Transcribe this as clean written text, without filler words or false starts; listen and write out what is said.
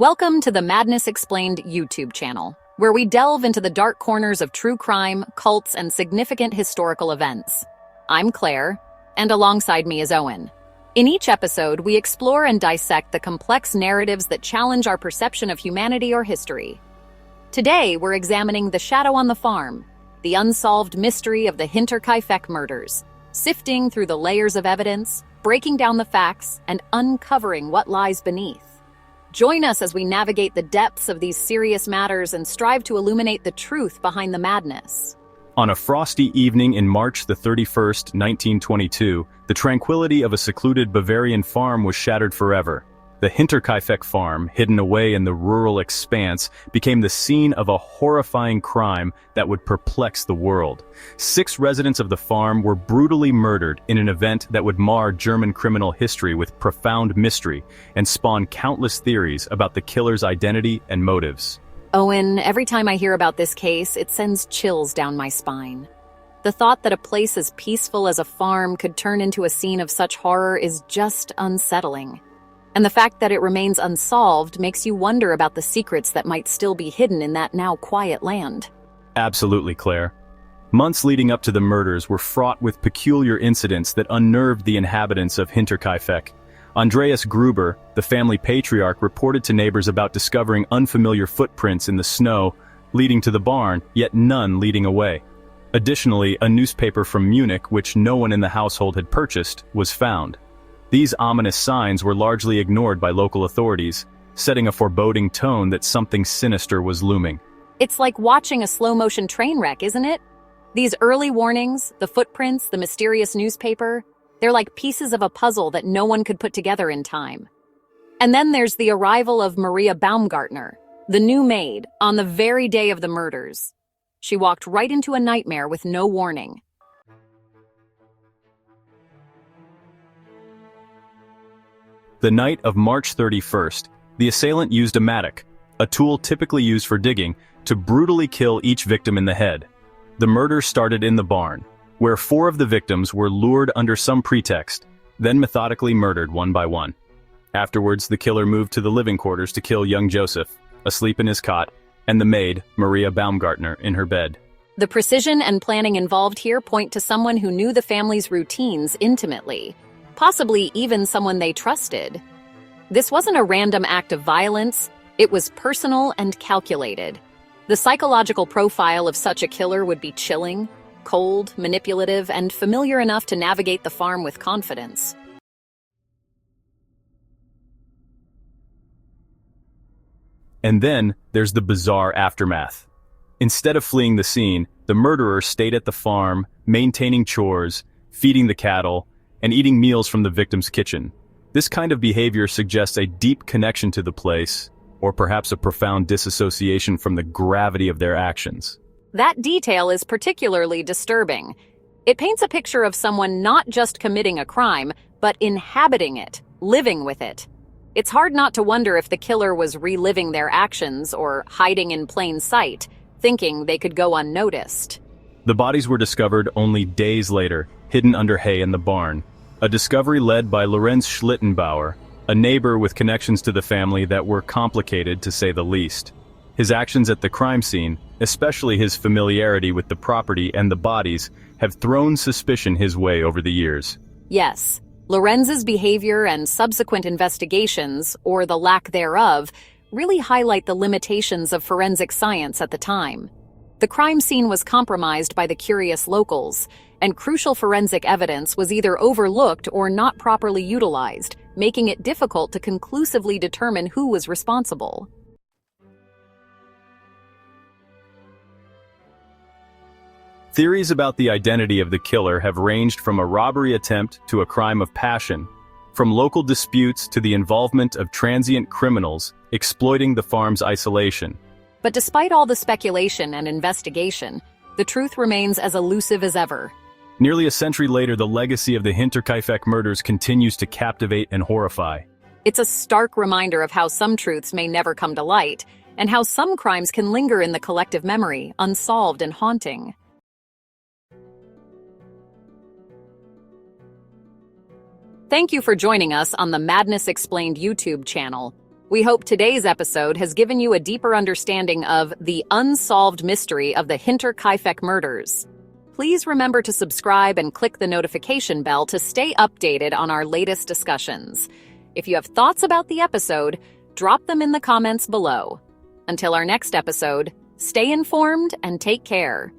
Welcome to the Madness Explained YouTube channel, where we delve into the dark corners of true crime, cults, and significant historical events. I'm Claire, and alongside me is Owen. In each episode, we explore and dissect the complex narratives that challenge our perception of humanity or history. Today, we're examining The Shadow on the Farm, the unsolved mystery of the Hinterkaifeck murders, sifting through the layers of evidence, breaking down the facts, and uncovering what lies beneath. Join us as we navigate the depths of these serious matters and strive to illuminate the truth behind the madness. On a frosty evening in March the 31st, 1922, the tranquility of a secluded Bavarian farm was shattered forever. The Hinterkaifeck farm, hidden away in the rural expanse, became the scene of a horrifying crime that would perplex the world. 6 residents of the farm were brutally murdered in an event that would mar German criminal history with profound mystery and spawn countless theories about the killer's identity and motives. Owen, every time I hear about this case, it sends chills down my spine. The thought that a place as peaceful as a farm could turn into a scene of such horror is just unsettling. And the fact that it remains unsolved makes you wonder about the secrets that might still be hidden in that now quiet land. Absolutely, Claire. Months leading up to the murders were fraught with peculiar incidents that unnerved the inhabitants of Hinterkaifeck. Andreas Gruber, the family patriarch, reported to neighbors about discovering unfamiliar footprints in the snow leading to the barn, yet none leading away. Additionally, a newspaper from Munich, which no one in the household had purchased, was found. These ominous signs were largely ignored by local authorities, setting a foreboding tone that something sinister was looming. It's like watching a slow-motion train wreck, isn't it? These early warnings, the footprints, the mysterious newspaper, they're like pieces of a puzzle that no one could put together in time. And then there's the arrival of Maria Baumgartner, the new maid, on the very day of the murders. She walked right into a nightmare with no warning. The night of March 31st, the assailant used a mattock, a tool typically used for digging, to brutally kill each victim in the head. The murder started in the barn, where 4 of the victims were lured under some pretext, then methodically murdered one by one. Afterwards, the killer moved to the living quarters to kill young Joseph, asleep in his cot, and the maid, Maria Baumgartner, in her bed. The precision and planning involved here point to someone who knew the family's routines intimately. Possibly even someone they trusted. This wasn't a random act of violence, it was personal and calculated. The psychological profile of such a killer would be chilling, cold, manipulative, and familiar enough to navigate the farm with confidence. And then, there's the bizarre aftermath. Instead of fleeing the scene, the murderer stayed at the farm, maintaining chores, feeding the cattle, and eating meals from the victim's kitchen. This kind of behavior suggests a deep connection to the place, or perhaps a profound disassociation from the gravity of their actions. That detail is particularly disturbing. It paints a picture of someone not just committing a crime, but inhabiting it, living with it. It's hard not to wonder if the killer was reliving their actions or hiding in plain sight, thinking they could go unnoticed. The bodies were discovered only days later, hidden under hay in the barn. A discovery led by Lorenz Schlittenbauer, a neighbor with connections to the family that were complicated to say the least. His actions at the crime scene, especially his familiarity with the property and the bodies, have thrown suspicion his way over the years. Yes, Lorenz's behavior and subsequent investigations, or the lack thereof, really highlight the limitations of forensic science at the time. The crime scene was compromised by the curious locals, and crucial forensic evidence was either overlooked or not properly utilized, making it difficult to conclusively determine who was responsible. Theories about the identity of the killer have ranged from a robbery attempt to a crime of passion, from local disputes to the involvement of transient criminals exploiting the farm's isolation. But despite all the speculation and investigation, the truth remains as elusive as ever. Nearly a century later, the legacy of the Hinterkaifeck murders continues to captivate and horrify. It's a stark reminder of how some truths may never come to light, and how some crimes can linger in the collective memory, unsolved and haunting. Thank you for joining us on the Madness Explained YouTube channel. We hope today's episode has given you a deeper understanding of the unsolved mystery of the Hinterkaifeck murders. Please remember to subscribe and click the notification bell to stay updated on our latest discussions. If you have thoughts about the episode, drop them in the comments below. Until our next episode, stay informed and take care.